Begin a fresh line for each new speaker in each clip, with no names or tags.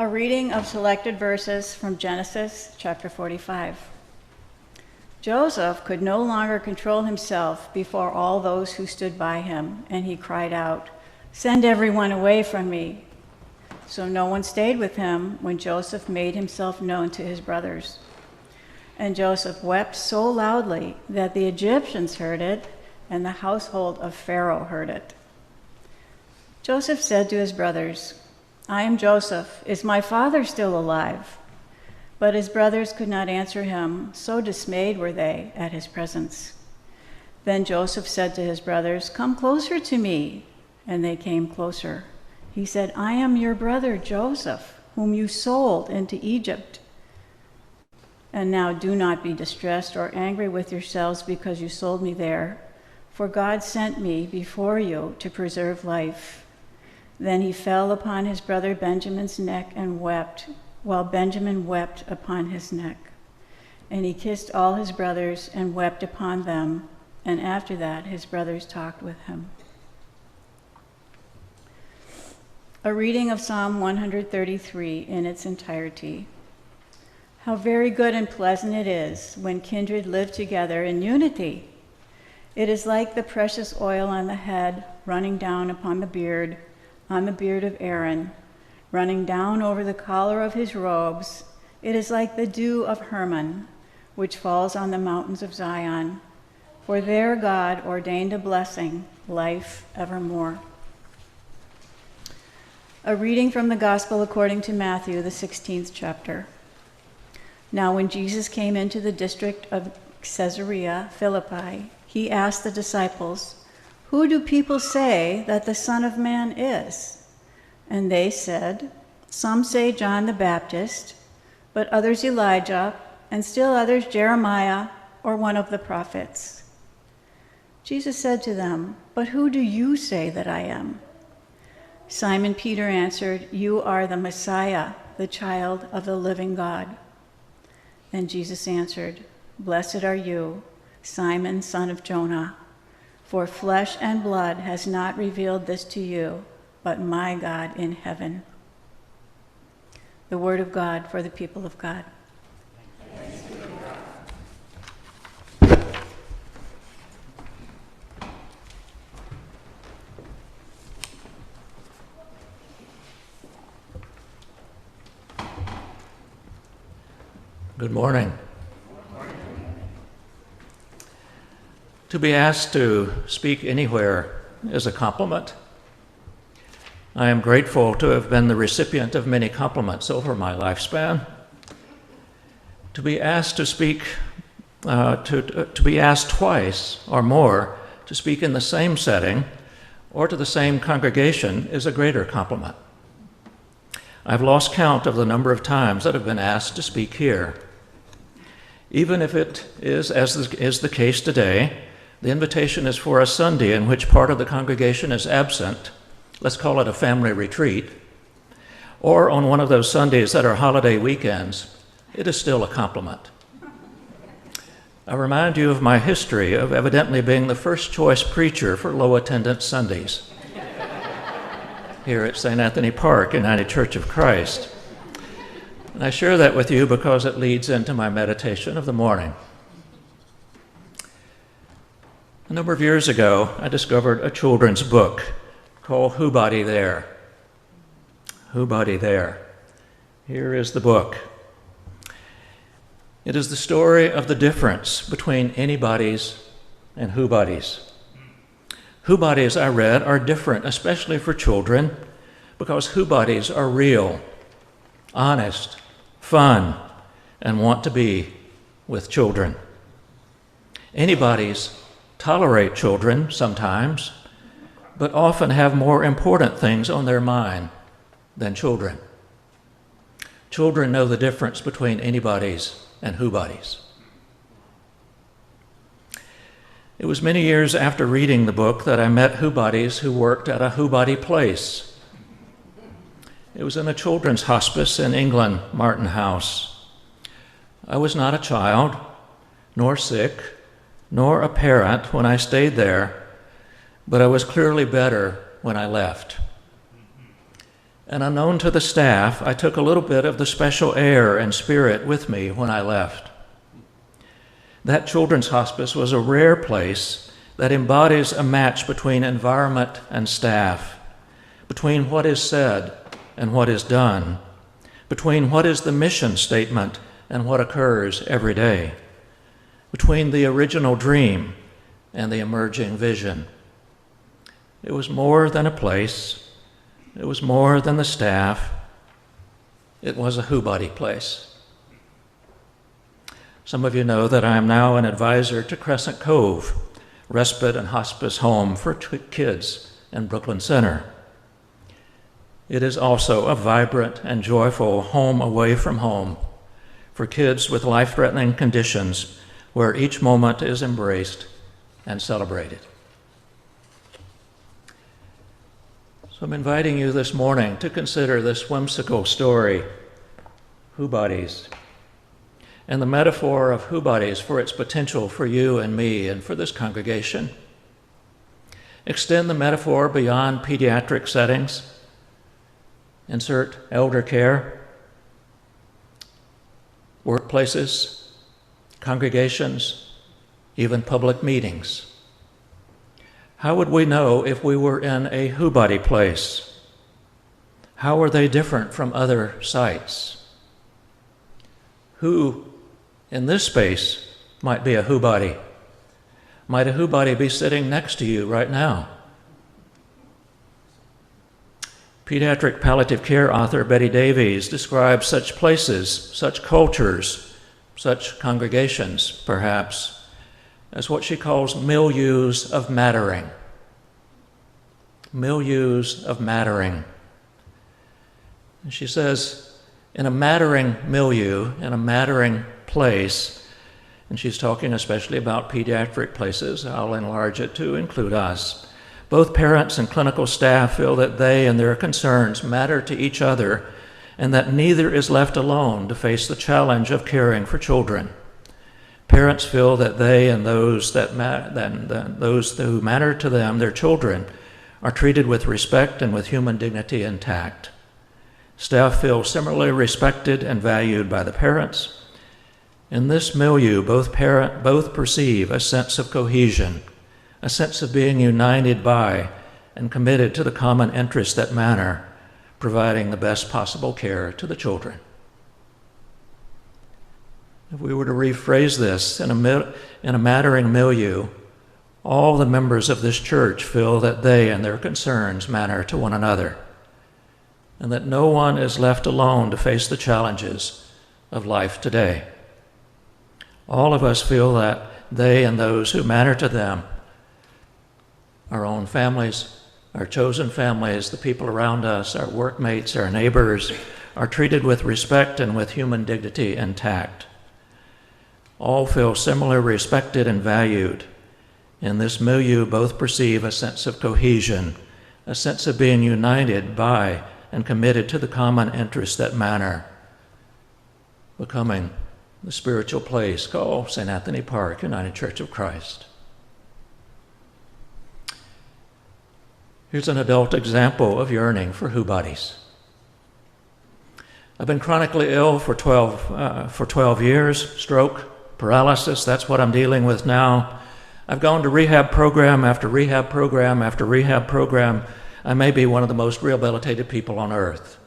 A reading of selected verses from Genesis chapter 45. Joseph could no longer control himself before all those who stood by him, and he cried out, "Send everyone away from me." So no one stayed with him when Joseph made himself known to his brothers. And Joseph wept so loudly that the Egyptians heard it, and the household of Pharaoh heard it. Joseph said to his brothers, "I am Joseph. Is my father still alive?" But his brothers could not answer him, so dismayed were they at his presence. Then Joseph said to his brothers, "Come closer to me." And they came closer. He said, "I am your brother Joseph, whom you sold into Egypt. And now do not be distressed or angry with yourselves because you sold me there, for God sent me before you to preserve life." Then he fell upon his brother Benjamin's neck and wept, while Benjamin wept upon his neck. And he kissed all his brothers and wept upon them, and after that his brothers talked with him. A reading of Psalm 133 in its entirety. How very good and pleasant it is when kindred live together in unity. It is like the precious oil on the head running down upon the beard of Aaron, running down over the collar of his robes. It is like the dew of Hermon, which falls on the mountains of Zion. For there God ordained a blessing, life evermore. A reading from the Gospel according to Matthew, the 16th chapter. Now when Jesus came into the district of Caesarea Philippi, he asked the disciples, "Who do people say that the Son of Man is?" And they said, "Some say John the Baptist, but others Elijah, and still others Jeremiah or one of the prophets." Jesus said to them, "But who do you say that I am?" Simon Peter answered, "You are the Messiah, the child of the living God." And Jesus answered, "Blessed are you, Simon, son of Jonah, for flesh and blood has not revealed this to you, but my God in heaven." The word of God for the people of God.
Thanks be to God.
Good morning. To be asked to speak anywhere is a compliment. I am grateful to have been the recipient of many compliments over my lifespan. To be asked to speak, to be asked twice or more to speak in the same setting or to the same congregation is a greater compliment. I've lost count of the number of times that I've been asked to speak here. Even if it is, as is the case today, the invitation is for a Sunday in which part of the congregation is absent, let's call it a family retreat, or on one of those Sundays that are holiday weekends, it is still a compliment. I remind you of my history of evidently being the first choice preacher for low attendance Sundays here at St. Anthony Park, United Church of Christ. And I share that with you because it leads into my meditation of the morning. A number of years ago, I discovered a children's book called Whobodies There. Whobodies There. Here is the book. It is the story of the difference between Anybodies and Whobodies. Whobodies, I read, are different, especially for children, because Whobodies are real, honest, fun, and want to be with children. Anybodies tolerate children sometimes, but often have more important things on their mind than children. Children know the difference between Anybodies and Whobodies. It was many years after reading the book that I met Whobodies who worked at a Whobody place. It was in a children's hospice in England, Martin House. I was not a child, nor sick, nor a parent when I stayed there, but I was clearly better when I left. and unknown to the staff, I took a little bit of the special air and spirit with me when I left. That children's hospice was a rare place that embodies a match between environment and staff, between what is said and what is done, between what is the mission statement and what occurs every day, between the original dream and the emerging vision. It was more than a place. It was more than the staff. It was a Whobody place. Some of you know that I am now an advisor to Crescent Cove, respite and hospice home for kids in Brooklyn Center. It is also a vibrant and joyful home away from home for kids with life-threatening conditions where each moment is embraced and celebrated. So I'm inviting you this morning to consider this whimsical story, Whobodies, and the metaphor of Whobodies for its potential for you and me and for this congregation. Extend the metaphor beyond pediatric settings. Insert elder care, workplaces, congregations, even public meetings. How would we know if we were in a Whobody place? How are they different from other sites? Who in this space might be a Whobody? Might a Whobody be sitting next to you right now? Pediatric palliative care author Betty Davies describes such places, such cultures, such congregations, perhaps, as what she calls milieus of mattering. Milieus of mattering. And she says, in a mattering milieu, in a mattering place, and she's talking especially about pediatric places, I'll enlarge it to include us. Both parents and clinical staff feel that they and their concerns matter to each other and that neither is left alone to face the challenge of caring for children. Parents feel that they and those who matter to them, their children, are treated with respect and with human dignity and tact. Staff feel similarly respected and valued by the parents. In this milieu, both perceive a sense of cohesion, a sense of being united by and committed to the common interests that matter, providing the best possible care to the children. If we were to rephrase this in a mattering milieu, all the members of this church feel that they and their concerns matter to one another, and that no one is left alone to face the challenges of life today. All of us feel that they and those who matter to them, our own families, our chosen families, the people around us, our workmates, our neighbors, are treated with respect and with human dignity and tact. All feel similarly respected and valued. In this milieu, both perceive a sense of cohesion, a sense of being united by and committed to the common interests that matter, becoming the spiritual place called St. Anthony Park, United Church of Christ. Here's an adult example of yearning for Whobodies. I've been chronically ill for 12 years, stroke, paralysis, that's what I'm dealing with now. I've gone to rehab program after rehab program after rehab program. I may be one of the most rehabilitated people on earth.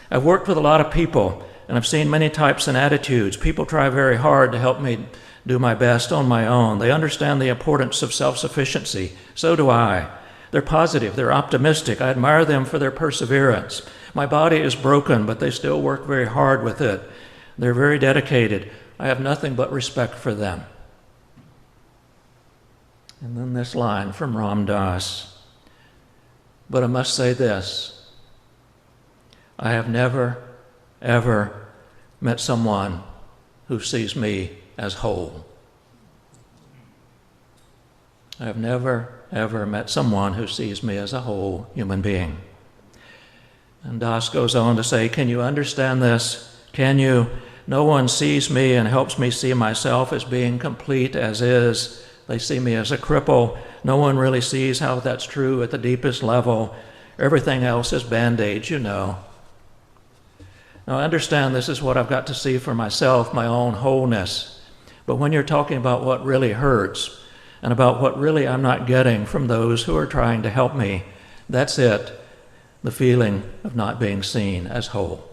I've worked with a lot of people, and I've seen many types and attitudes. People try very hard to help me do my best on my own. They understand the importance of self-sufficiency. So do I. They're positive, they're optimistic. I admire them for their perseverance. My body is broken, but they still work very hard with it. They're very dedicated. I have nothing but respect for them. And then this line from Ram Dass. But I must say this. I have never, ever met someone who sees me as whole. I have never, ever met someone who sees me as a whole human being. And Das goes on to say, can you understand this? Can you? No one sees me and helps me see myself as being complete as is. They see me as a cripple. No one really sees how that's true at the deepest level. Everything else is Band-Aids, you know. Now, I understand this is what I've got to see for myself, my own wholeness. But when you're talking about what really hurts and about what really I'm not getting from those who are trying to help me, that's it, the feeling of not being seen as whole.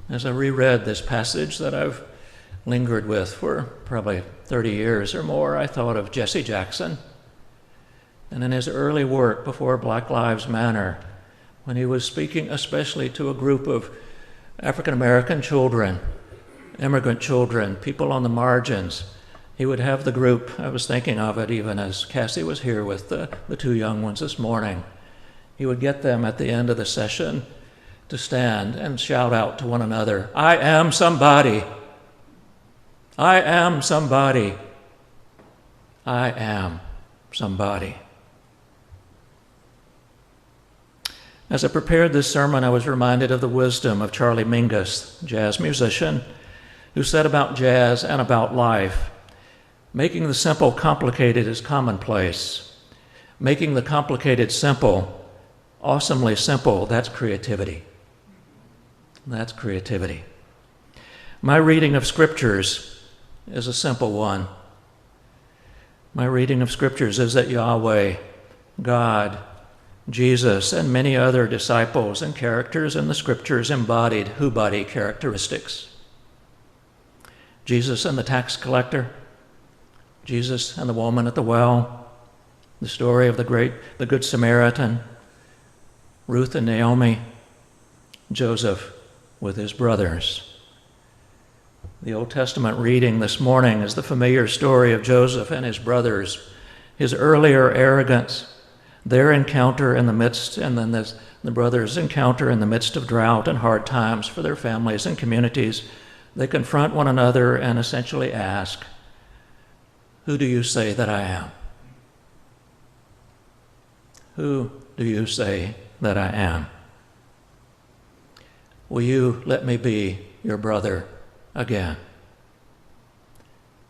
As I reread this passage that I've lingered with for probably 30 years or more, I thought of Jesse Jackson. And in his early work before Black Lives Matter, when he was speaking especially to a group of African American children, immigrant children, people on the margins, he would have the group, I was thinking of it even as Cassie was here with the two young ones this morning, he would get them at the end of the session to stand and shout out to one another, "I am somebody. I am somebody. I am somebody." As I prepared this sermon, I was reminded of the wisdom of Charlie Mingus, jazz musician, who said about jazz and about life, making the simple complicated is commonplace. Making the complicated simple, awesomely simple, that's creativity. That's creativity. My reading of scriptures is a simple one. My reading of scriptures is that Yahweh, God, Jesus, and many other disciples and characters in the scriptures embodied Whobody characteristics. Jesus and the tax collector, Jesus and the woman at the well, the story of the Good Samaritan, Ruth and Naomi, Joseph with his brothers. The Old Testament reading this morning is the familiar story of Joseph and his brothers, his earlier arrogance, their encounter in the midst, and then the brothers' encounter in the midst of drought and hard times for their families and communities. They confront one another and essentially ask, "Who do you say that I am? Who do you say that I am? Will you let me be your brother again?"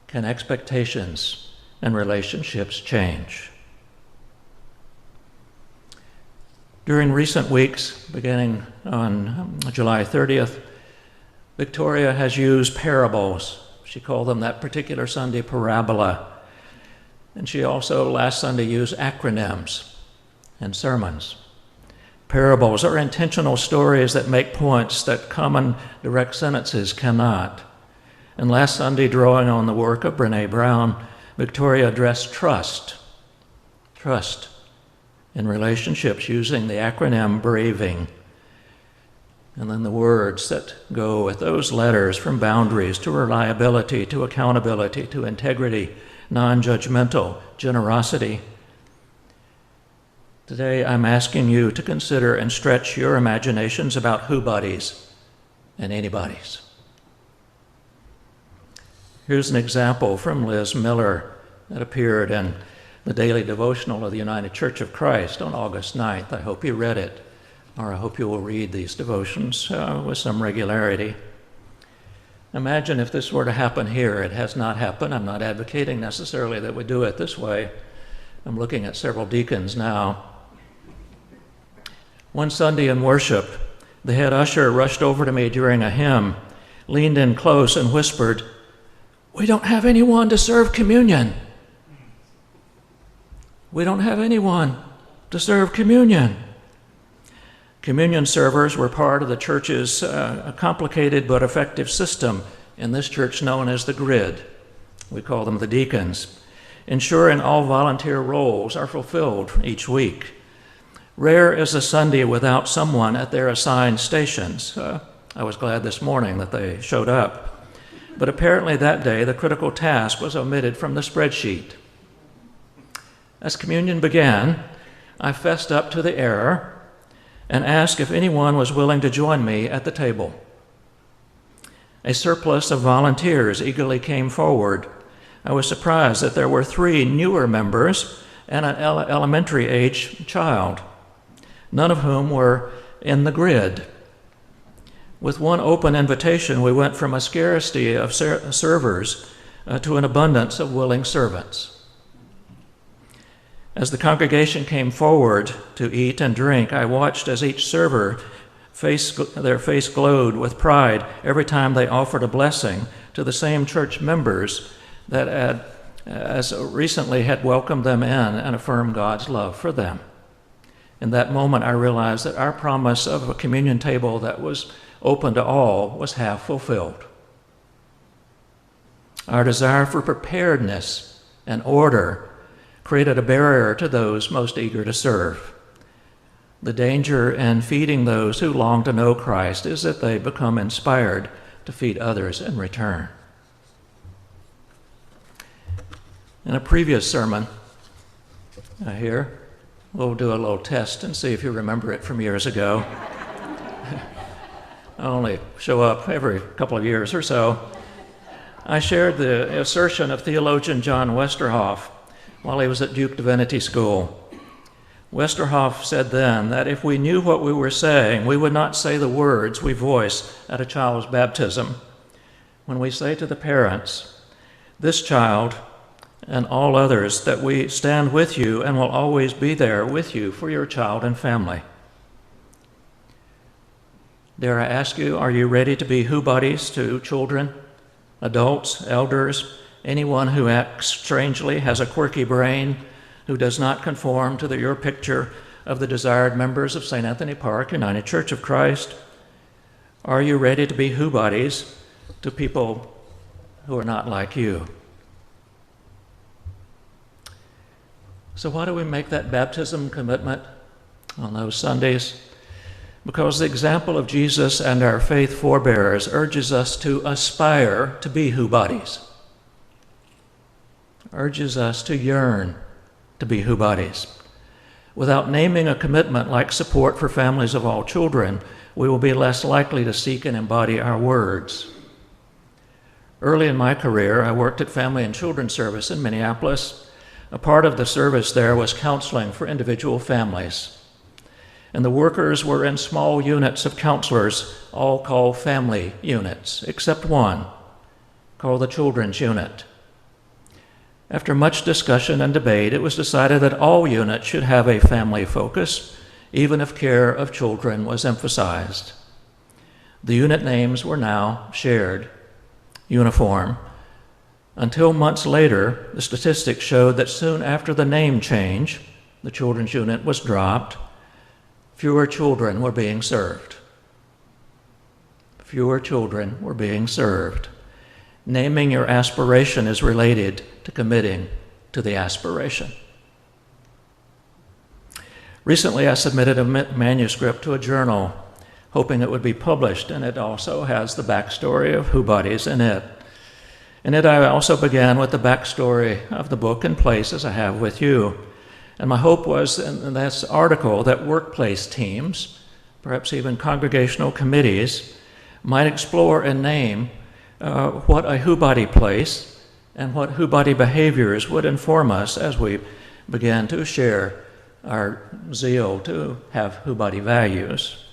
Can expectations and relationships change? During recent weeks, beginning on July 30th, Victoria has used parables. She called them that particular Sunday parabola. And she also last Sunday used acronyms and sermons. Parables are intentional stories that make points that common direct sentences cannot. And last Sunday, drawing on the work of Brene Brown, Victoria addressed trust in relationships using the acronym BRAVING. And then the words that go with those letters, from boundaries to reliability to accountability to integrity, non-judgmental, generosity. Today, I'm asking you to consider and stretch your imaginations about Whobodies and Anybodies. Here's an example from Liz Miller that appeared in the Daily Devotional of the United Church of Christ on August 9th. I hope you read it, or I hope you will read these devotions with some regularity. Imagine if this were to happen here. It has not happened. I'm not advocating necessarily that we do it this way. I'm looking at several deacons now. One Sunday in worship, the head usher rushed over to me during a hymn, leaned in close and whispered, "We don't have anyone to serve communion. We don't have anyone to serve communion." Communion servers were part of the church's complicated but effective system in this church known as the grid. We call them the deacons, ensuring all volunteer roles are fulfilled each week. Rare is a Sunday without someone at their assigned stations. I was glad this morning that they showed up. But apparently that day, the critical task was omitted from the spreadsheet. As communion began, I fessed up to the error and asked if anyone was willing to join me at the table. A surplus of volunteers eagerly came forward. I was surprised that there were 3 newer members and an elementary-age child, none of whom were in the grid. With one open invitation, we went from a scarcity of servers to an abundance of willing servants. As the congregation came forward to eat and drink, I watched as each server their face glowed with pride every time they offered a blessing to the same church members that as recently had welcomed them in and affirmed God's love for them. In that moment, I realized that our promise of a communion table that was open to all was half fulfilled. Our desire for preparedness and order created a barrier to those most eager to serve. The danger in feeding those who long to know Christ is that they become inspired to feed others in return. In a previous sermon here, we'll do a little test and see if you remember it from years ago. I only show up every couple of years or so. I shared the assertion of theologian John Westerhoff while he was at Duke Divinity School. Westerhoff said then that if we knew what we were saying, we would not say the words we voice at a child's baptism. When we say to the parents, "This child and all others, that we stand with you and will always be there with you for your child and family." Dare I ask you, are you ready to be Whobodies to children, adults, elders, anyone who acts strangely, has a quirky brain, who does not conform to your picture of the desired members of St. Anthony Park United Church of Christ? Are you ready to be Whobodies to people who are not like you? So why do we make that baptism commitment on those Sundays? Because the example of Jesus and our faith forebears urges us to aspire to be Whobodies, urges us to yearn to be Whobodies. Without naming a commitment like support for families of all children, we will be less likely to seek and embody our words. Early in my career, I worked at Family and Children's Service in Minneapolis. A part of the service there was counseling for individual families. And the workers were in small units of counselors, all called family units, except one, called the children's unit. After much discussion and debate, it was decided that all units should have a family focus, even if care of children was emphasized. The unit names were now shared, uniform, until months later, the statistics showed that soon after the name change, the children's unit was dropped, fewer children were being served. Fewer children were being served. Naming your aspiration is related to committing to the aspiration. Recently, I submitted a manuscript to a journal, hoping it would be published, and it also has the backstory of Whobodies in it. In it, I also began with the backstory of the book and place, as I have with you. And my hope was in this article that workplace teams, perhaps even congregational committees, might explore and name what a Whobody place and what Whobody behaviors would inform us as we began to share our zeal to have Whobody values.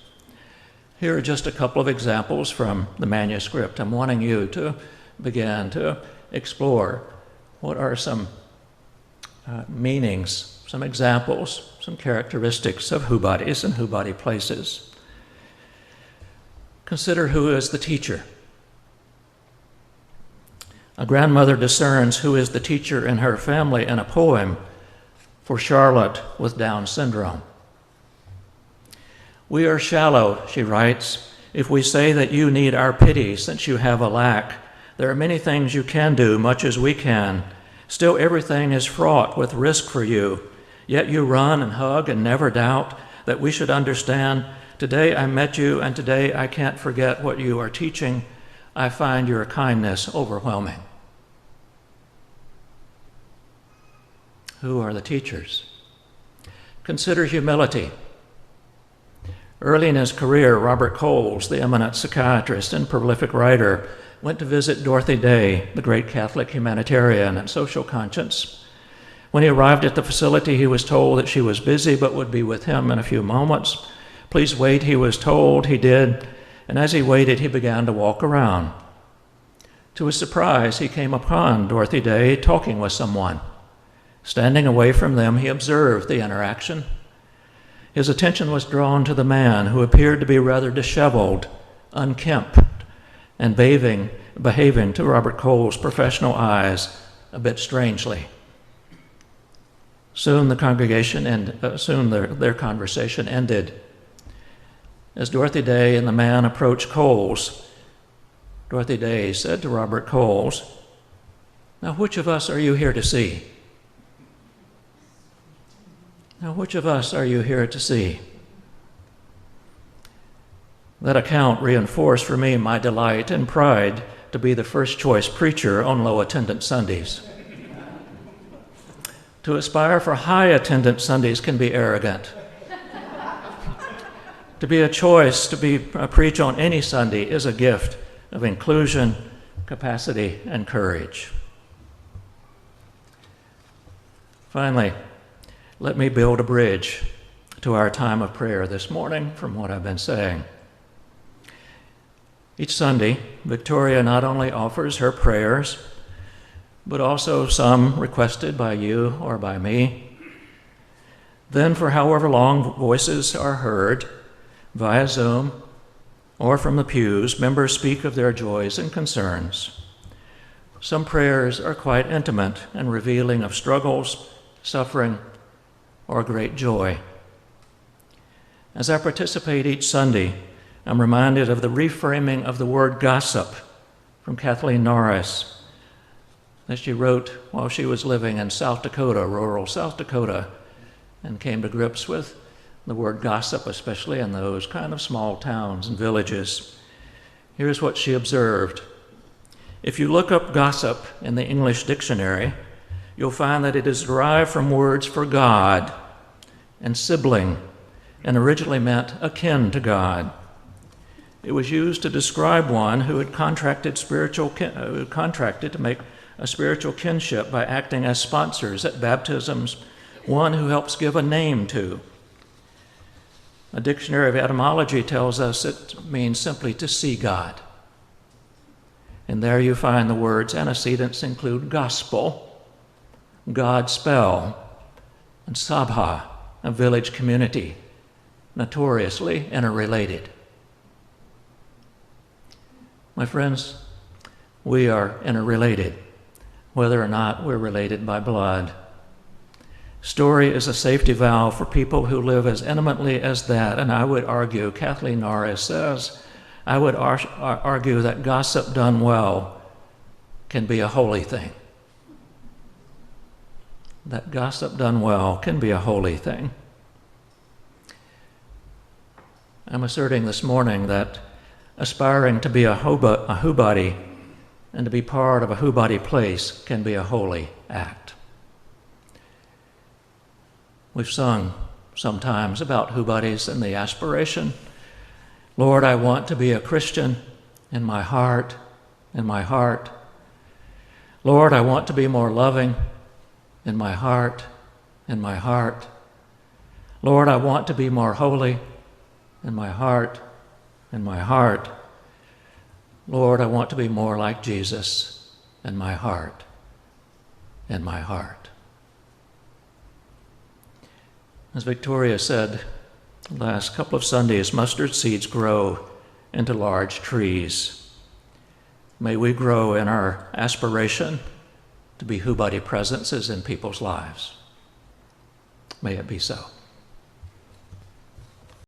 Here are just a couple of examples from the manuscript. I'm wanting you to begin to explore what are some meanings, some examples, some characteristics of Whobodies and Whobody places. Consider who is the teacher. A grandmother discerns who is the teacher in her family in a poem for Charlotte with Down syndrome. "We are shallow," she writes, "if we say that you need our pity since you have a lack. There are many things you can do, much as we can. Still, everything is fraught with risk for you. Yet you run and hug and never doubt that we should understand. Today I met you, and today I can't forget what you are teaching. I find your kindness overwhelming." Who are the teachers? Consider humility. Early in his career, Robert Coles, the eminent psychiatrist and prolific writer, went to visit Dorothy Day, the great Catholic humanitarian and social conscience. When he arrived at the facility, he was told that she was busy but would be with him in a few moments. Please wait, he was told. He did, and as he waited, he began to walk around. To his surprise, he came upon Dorothy Day talking with someone. Standing away from them, he observed the interaction. His attention was drawn to the man who appeared to be rather disheveled, unkempt, and behaving to Robert Cole's professional eyes a bit strangely. Soon the congregation and their conversation ended. As Dorothy Day and the man approached Coles, Dorothy Day said to Robert Coles, "Now, which of us are you here to see? Now, which of us are you here to see?" That account reinforced for me my delight and pride to be the first choice preacher on low attendance Sundays. To aspire for high attendance Sundays can be arrogant. To be a choice to preach on any Sunday is a gift of inclusion, capacity, and courage. Finally, let me build a bridge to our time of prayer this morning from what I've been saying. Each Sunday, Victoria not only offers her prayers, but also some requested by you or by me. Then, for however long voices are heard, via Zoom or from the pews, members speak of their joys and concerns. Some prayers are quite intimate and revealing of struggles, suffering, or great joy. As I participate each Sunday, I'm reminded of the reframing of the word gossip from Kathleen Norris that she wrote while she was living in South Dakota, rural South Dakota, and came to grips with the word gossip, especially in those kind of small towns and villages. Here's what she observed. If you look up gossip in the English dictionary, you'll find that it is derived from words for God and sibling, and originally meant akin to God. It was used to describe one who had contracted to make a spiritual kinship by acting as sponsors at baptisms, one who helps give a name to. A dictionary of etymology tells us it means simply to see God. And there you find the words antecedents include gospel, God spell, and sabha, a village community, notoriously interrelated. My friends, we are interrelated, whether or not we're related by blood. Story is a safety valve for people who live as intimately as that, and I would argue, Kathleen Norris says, I would argue that gossip done well can be a holy thing. That gossip done well can be a holy thing. I'm asserting this morning that aspiring to be a Whobody and to be part of a Whobody place can be a holy act. We've sung sometimes about Whobodies and the aspiration, Lord, I want to be a Christian in my heart, in my heart. Lord, I want to be more loving in my heart, in my heart. Lord, I want to be more holy in my heart, in my heart. Lord, I want to be more like Jesus in my heart, in my heart. As Victoria said the last couple of Sundays, mustard seeds grow into large trees. May we grow in our aspiration to be Whobody presences in people's lives. May it be so.